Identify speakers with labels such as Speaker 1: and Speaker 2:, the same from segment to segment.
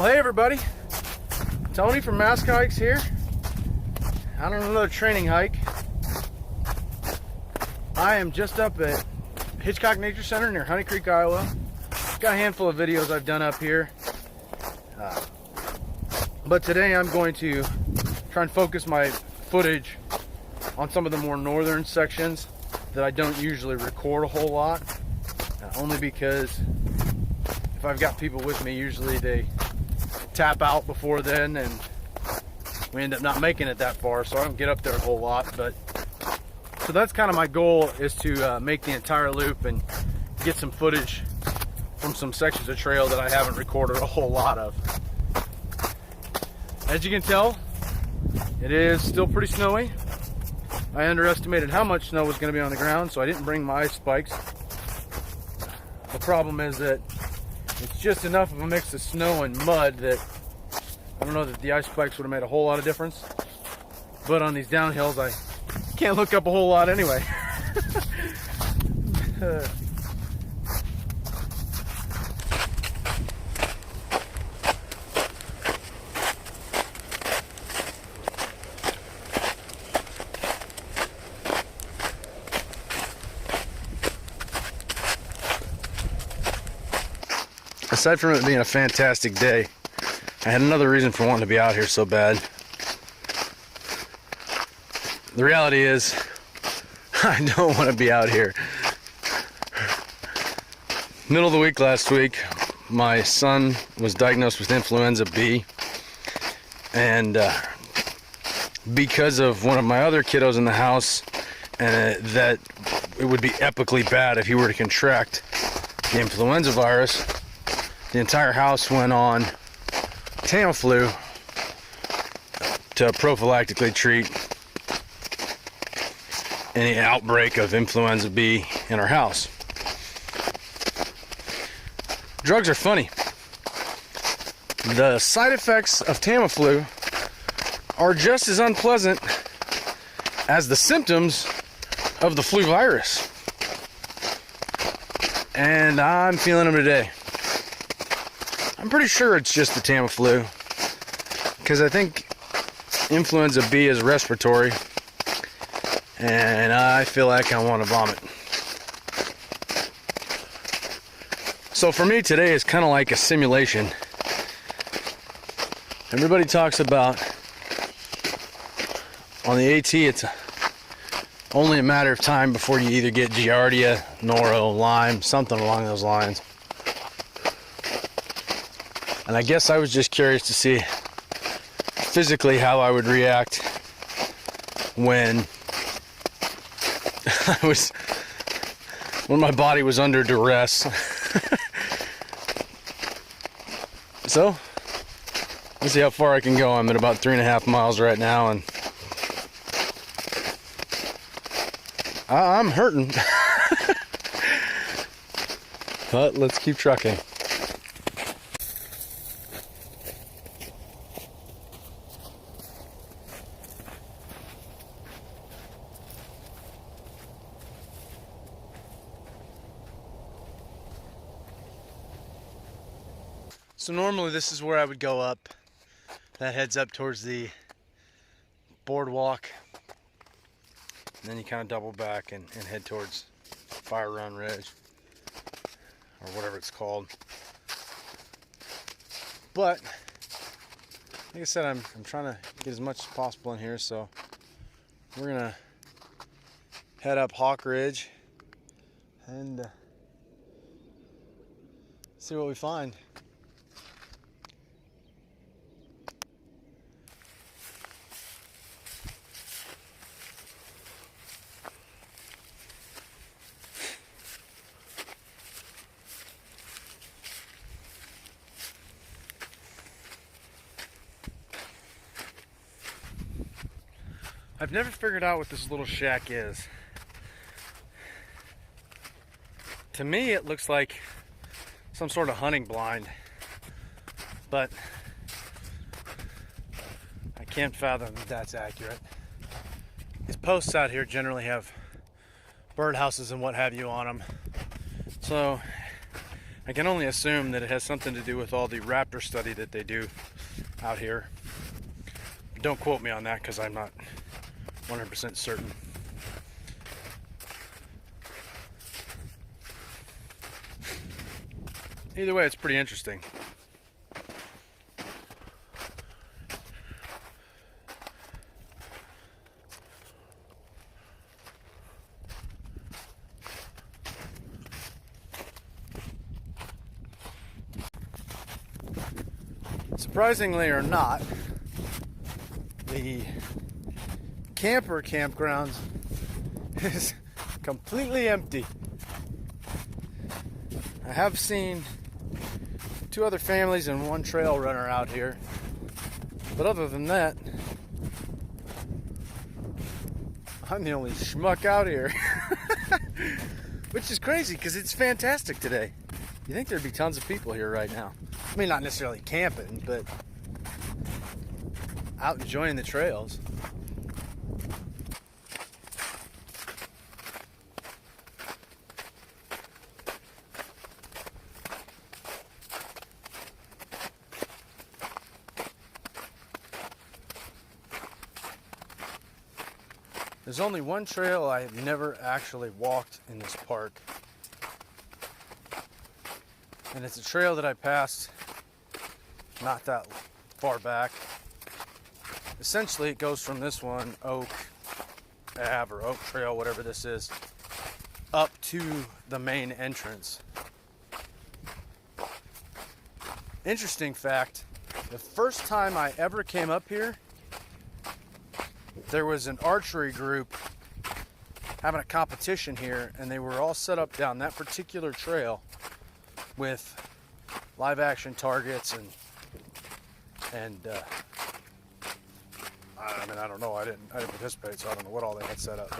Speaker 1: Well, hey everybody, Tony from Mask Hikes here. Out on another training hike. I am just up at Hitchcock Nature Center near Honey Creek, Iowa. Got a handful of videos I've done up here. But today I'm going to try and focus my footage on some of the more northern sections that I don't usually record a whole lot. Only because if I've got people with me, usually they tap out before then and we end up not making it that far, so I don't get up there a whole lot. But so that's kind of my goal, is to make the entire loop and get some footage from some sections of trail that I haven't recorded a whole lot of. As you can tell, it is still pretty snowy. I underestimated how much snow was going to be on the ground, so I didn't bring my ice spikes. The problem is that it's just enough of a mix of snow and mud that I don't know that the ice spikes would have made a whole lot of difference. But on these downhills, I can't look up a whole lot anyway. Aside from it being a fantastic day, I had another reason for wanting to be out here so bad. The reality is, I don't want to be out here. Middle of the week last week, my son was diagnosed with influenza B, and because of one of my other kiddos in the house, that it would be epically bad if he were to contract the influenza virus, the entire house went on Tamiflu to prophylactically treat any outbreak of influenza B in our house. Drugs are funny. The side effects of Tamiflu are just as unpleasant as the symptoms of the flu virus. And I'm feeling them today. I'm pretty sure it's just the Tamiflu, because I think influenza B is respiratory, and I feel like I want to vomit. So for me, today is kind of like a simulation. Everybody talks about on the AT, it's only a matter of time before you either get giardia, noro, Lyme, something along those lines. And I guess I was just curious to see physically how I would react when when my body was under duress. So, let's see how far I can go. I'm at about 3.5 miles right now, and I'm hurting. But let's keep trucking. So normally this is where I would go up. That heads up towards the boardwalk. And then you kind of double back and head towards Fire Run Ridge, or whatever it's called. But like I said, I'm trying to get as much as possible in here, so we're gonna head up Hawk Ridge and see what we find. I've never figured out what this little shack is. To me, it looks like some sort of hunting blind, but I can't fathom that that's accurate. These posts out here generally have birdhouses and what have you on them, so I can only assume that it has something to do with all the raptor study that they do out here. Don't quote me on that because I'm not 100% certain. Either way, it's pretty interesting. Surprisingly or not, the camper campgrounds is completely empty. I have seen 2 other families and 1 trail runner out here, but other than that, I'm the only schmuck out here. Which is crazy because it's fantastic today. You think there'd be tons of people here right now. I mean, not necessarily camping, but out enjoying the trails. There's only one trail I have never actually walked in this park. And it's a trail that I passed not that far back. Essentially, it goes from this one, Oak Ave or Oak Trail, whatever this is, up to the main entrance. Interesting fact, the first time I ever came up here, there was an archery group having a competition here, and they were all set up down that particular trail with live action targets and I mean, I don't know, I didn't participate, so I don't know what all they had set up,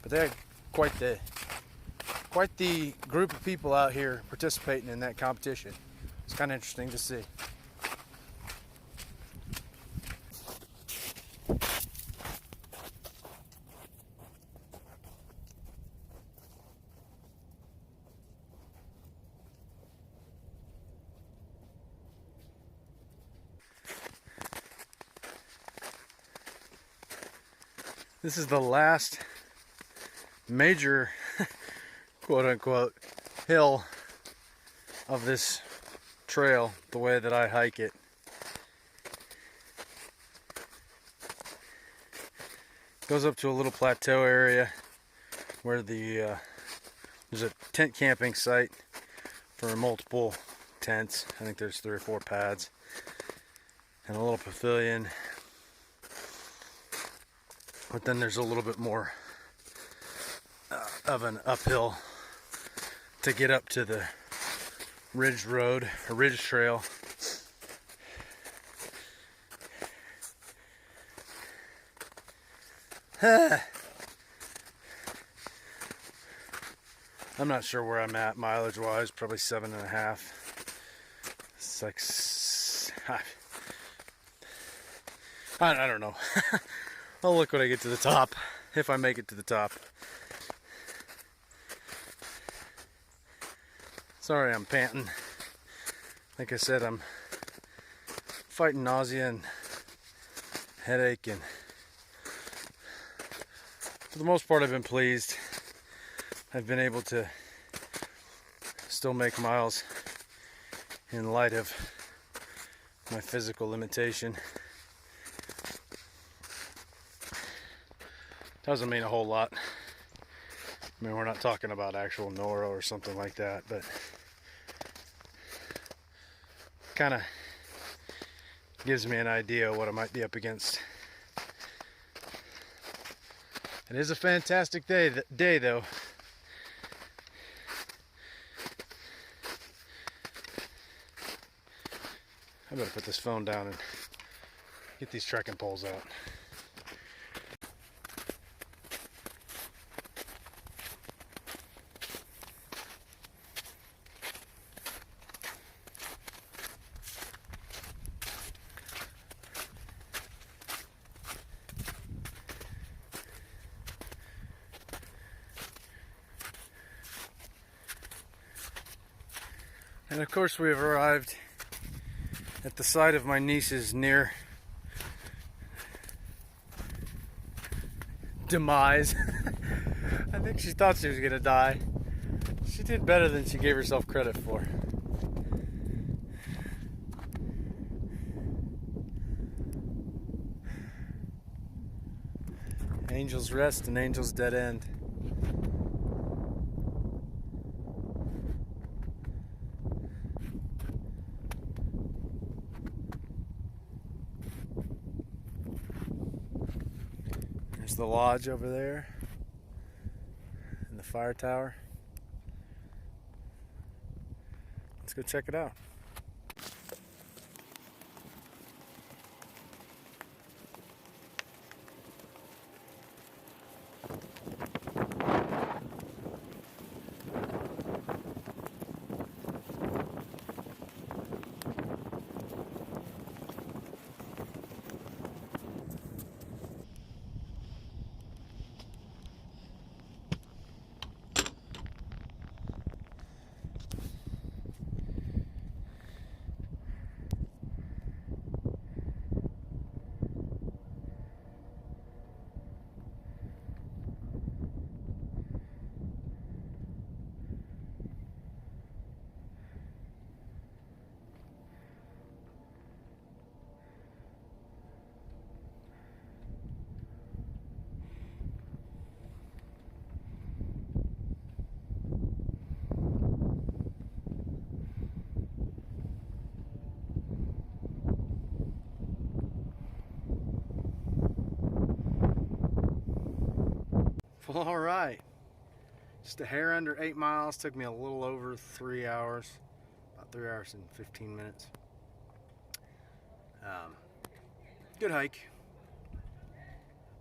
Speaker 1: but they had quite the group of people out here participating in that competition. It's kind of interesting to see. This is the last major, quote unquote, hill of this trail, the way that I hike it. Goes up to a little plateau area where there's a tent camping site for multiple tents. I think there's 3 or 4 pads and a little pavilion. But then there's a little bit more of an uphill to get up to the ridge road, or ridge trail. I'm not sure where I'm at mileage wise, probably 7.5. It's like, I don't know. I'll look when I get to the top, if I make it to the top. Sorry I'm panting. Like I said, I'm fighting nausea and headache, and for the most part I've been pleased. I've been able to still make miles in light of my physical limitation. Doesn't mean a whole lot. I mean, we're not talking about actual Nora or something like that, but kind of gives me an idea of what I might be up against. It is a fantastic day though. I better put this phone down and get these trekking poles out. And of course we have arrived at the site of my niece's near demise. I think she thought she was gonna die. She did better than she gave herself credit for. Angels rest and angels dead end. There's the lodge over there and the fire tower. Let's go check it out. Well, all right. Just a hair under 8 miles. Took me a little over 3 hours. About 3 hours and 15 minutes. Good hike.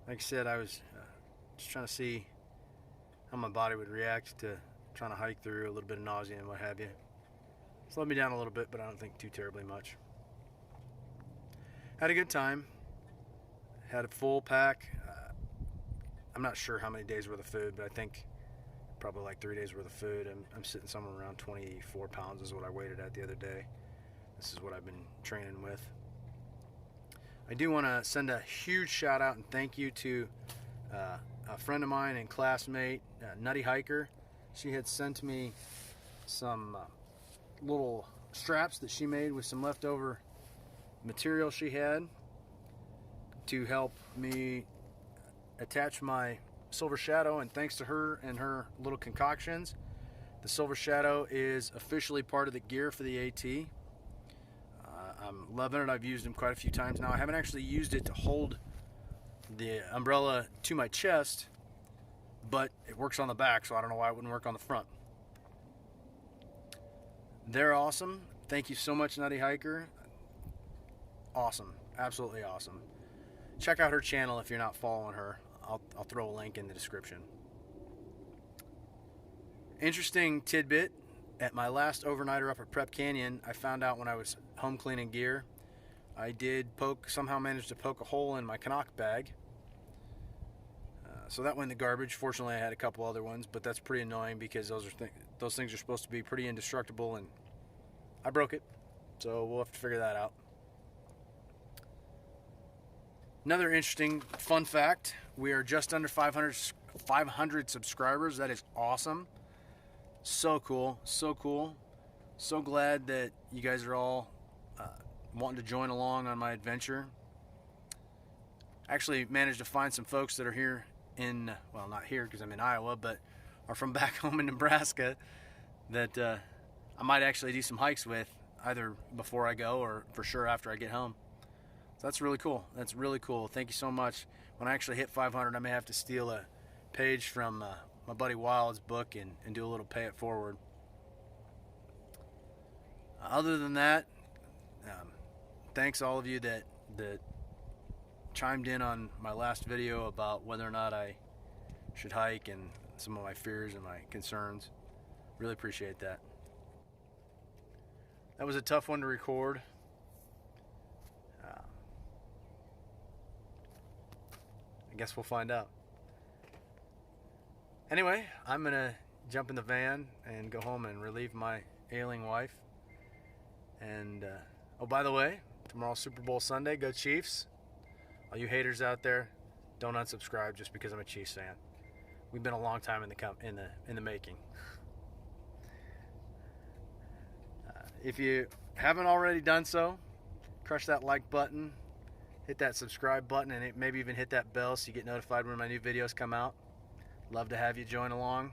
Speaker 1: Like I said, I was just trying to see how my body would react to trying to hike through a little bit of nausea and what have you. Slowed me down a little bit, but I don't think too terribly much. Had a good time. Had a full pack. I'm not sure how many days worth of food, but I think probably like 3 days worth of food. I'm sitting somewhere around 24 pounds is what I weighed at the other day. This is what I've been training with. I do want to send a huge shout out and thank you to a friend of mine and classmate, Nutty Hiker. She had sent me some little straps that she made with some leftover material she had to help me attach my Silver Shadow, and thanks to her and her little concoctions, the Silver Shadow is officially part of the gear for the AT. I'm loving it. I've used them quite a few times now. I haven't actually used it to hold the umbrella to my chest, but it works on the back, so I don't know why it wouldn't work on the front. They're awesome. Thank you so much, Nutty Hiker. Awesome. Absolutely awesome. Check out her channel if you're not following her. I'll throw a link in the description. Interesting tidbit. At my last overnighter up at Prep Canyon, I found out when I was home cleaning gear, I did somehow managed to poke a hole in my Canuck bag. So that went in the garbage. Fortunately, I had a couple other ones, but that's pretty annoying because those things are supposed to be pretty indestructible, and I broke it. So we'll have to figure that out. Another interesting fun fact, we are just under 500 subscribers. That is awesome. So cool, so cool. So glad that you guys are all wanting to join along on my adventure. Actually managed to find some folks that are here well, not here because I'm in Iowa, but are from back home in Nebraska that I might actually do some hikes with, either before I go or for sure after I get home. So that's really cool. That's really cool. Thank you so much. When I actually hit 500, I may have to steal a page from my buddy Wild's book and do a little pay it forward. Other than that, thanks all of you that chimed in on my last video about whether or not I should hike and some of my fears and my concerns. Really appreciate that. That was a tough one to record. I guess we'll find out. Anyway, I'm gonna jump in the van and go home and relieve my ailing wife. And oh, by the way, tomorrow's Super Bowl Sunday. Go Chiefs! All you haters out there, don't unsubscribe just because I'm a Chiefs fan. We've been a long time in the making. If you haven't already done so, crush that like button, hit that subscribe button, and maybe even hit that bell so you get notified when my new videos come out. Love to have you join along.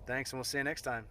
Speaker 1: Thanks, and we'll see you next time.